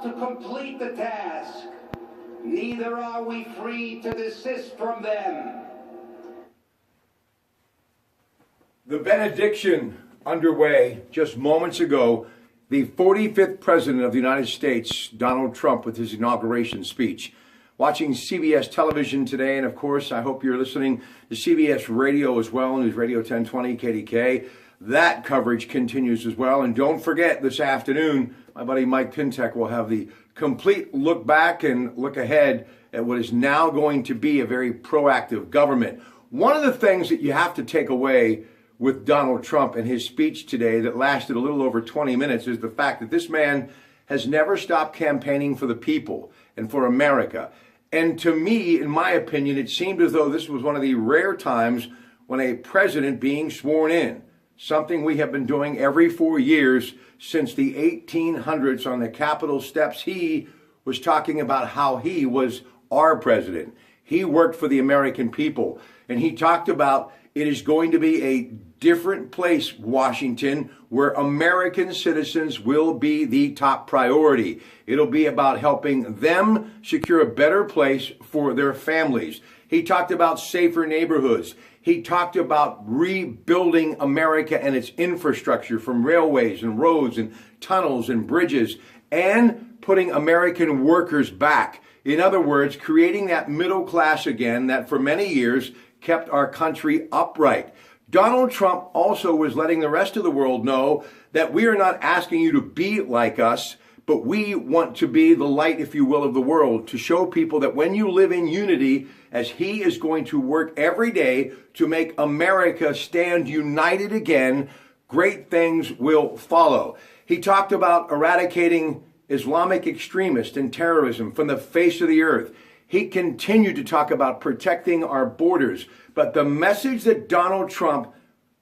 to complete the task. Neither are we free to desist from them. The benediction underway just moments ago, the 45th President of the United States, Donald Trump, with his inauguration speech. Watching CBS television today, and of course, I hope you're listening to CBS radio as well, News Radio 1020, KDK. That coverage continues as well. And don't forget, this afternoon, my buddy Mike Pintek will have the complete look back and look ahead at what is now going to be a very proactive government. One of the things that you have to take away with Donald Trump and his speech today that lasted a little over 20 minutes is the fact that this man has never stopped campaigning for the people and for America. And to me, in my opinion, it seemed as though this was one of the rare times when a president being sworn in, something we have been doing every 4 years since the 1800s on the Capitol steps, he was talking about how he was our president. He worked for the American people, and he talked about it is going to be a different place, Washington, where American citizens will be the top priority. It'll be about helping them secure a better place for their families. He talked about safer neighborhoods. He talked about rebuilding America and its infrastructure from railways and roads and tunnels and bridges and putting American workers back. In other words, creating that middle class again that for many years kept our country upright. Donald Trump also was letting the rest of the world know that we are not asking you to be like us, but we want to be the light, if you will, of the world, to show people that when you live in unity, as he is going to work every day to make America stand united again, great things will follow. He talked about eradicating Islamic extremists and terrorism from the face of the earth. He continued to talk about protecting our borders. But the message that Donald Trump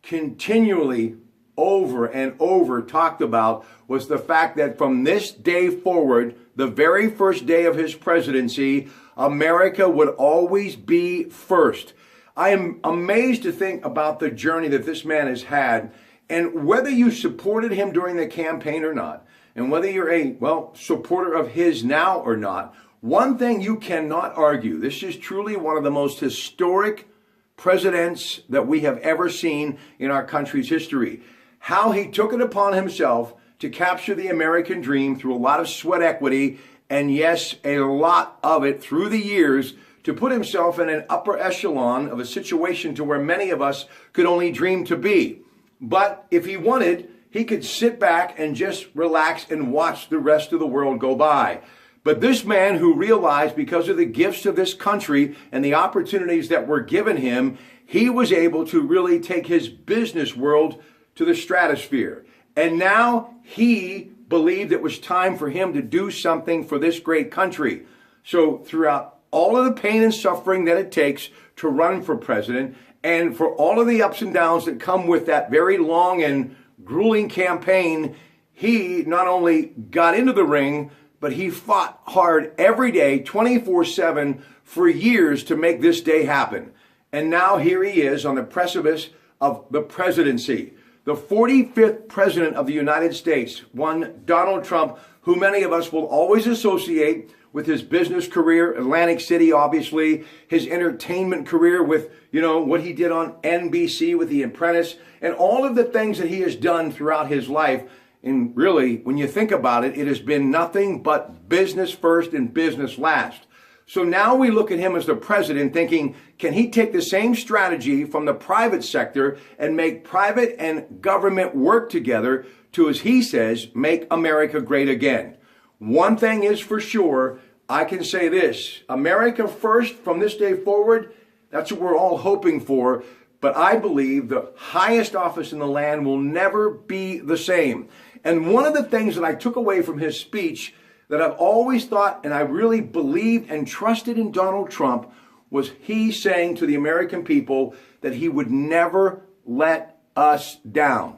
continually over and over talked about was the fact that from this day forward, the very first day of his presidency, America would always be first. I am amazed to think about the journey that this man has had, and whether you supported him during the campaign or not, and whether you're a, supporter of his now or not, one thing you cannot argue, this is truly one of the most historic presidents that we have ever seen in our country's history. How he took it upon himself to capture the American dream through a lot of sweat equity, and yes, a lot of it through the years, to put himself in an upper echelon of a situation to where many of us could only dream to be. But if he wanted, he could sit back and just relax and watch the rest of the world go by. But this man who realized because of the gifts of this country and the opportunities that were given him, he was able to really take his business world to the stratosphere. And now he believed it was time for him to do something for this great country. So throughout all of the pain and suffering that it takes to run for president, and for all of the ups and downs that come with that very long and grueling campaign, he not only got into the ring, but he fought hard every day, 24/7, for years to make this day happen. And now here he is on the precipice of the presidency. The 45th President of the United States, one Donald Trump, who many of us will always associate with his business career, Atlantic City, obviously, his entertainment career with, what he did on NBC with The Apprentice, and all of the things that he has done throughout his life. And really, when you think about it, it has been nothing but business first and business last. So now we look at him as the president thinking, can he take the same strategy from the private sector and make private and government work together to, as he says, make America great again? One thing is for sure, I can say this, America first from this day forward, that's what we're all hoping for. But I believe the highest office in the land will never be the same. And one of the things that I took away from his speech that I've always thought and I really believed and trusted in Donald Trump was he saying to the American people that he would never let us down.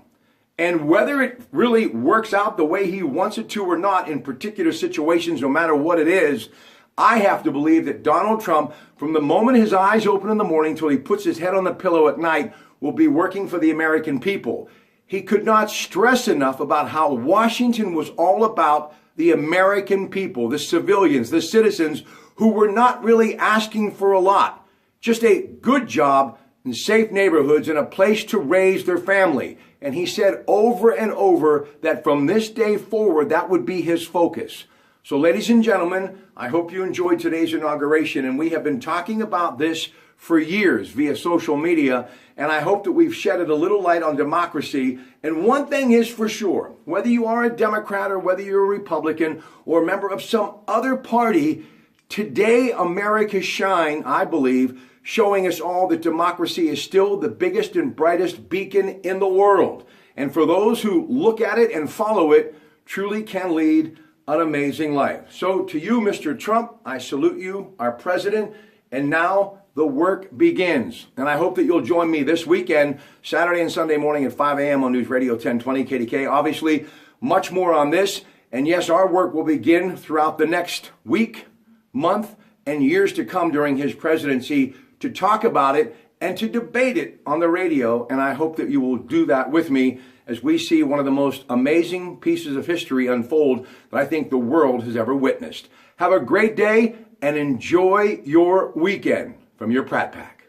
And whether it really works out the way he wants it to or not in particular situations, no matter what it is, I have to believe that Donald Trump, from the moment his eyes open in the morning till he puts his head on the pillow at night, will be working for the American people. He could not stress enough about how Washington was all about the American people, the civilians, the citizens who were not really asking for a lot. Just a good job in safe neighborhoods and a place to raise their family. And he said over and over that from this day forward, that would be his focus. So ladies and gentlemen, I hope you enjoyed today's inauguration. And we have been talking about this for years via social media. And I hope that we've shedded a little light on democracy. And one thing is for sure, whether you are a Democrat or whether you're a Republican or a member of some other party, today America shine, I believe, showing us all that democracy is still the biggest and brightest beacon in the world. And for those who look at it and follow it, truly can lead an amazing life. So to you, Mr. Trump, I salute you, our president, and now the work begins. And I hope that you'll join me this weekend, Saturday and Sunday morning at 5 a.m. on News Radio 1020 KDK. Obviously, much more on this. And yes, our work will begin throughout the next week, month, and years to come during his presidency to talk about it and to debate it on the radio. And I hope that you will do that with me as we see one of the most amazing pieces of history unfold that I think the world has ever witnessed. Have a great day and enjoy your weekend from your Pratte Pack.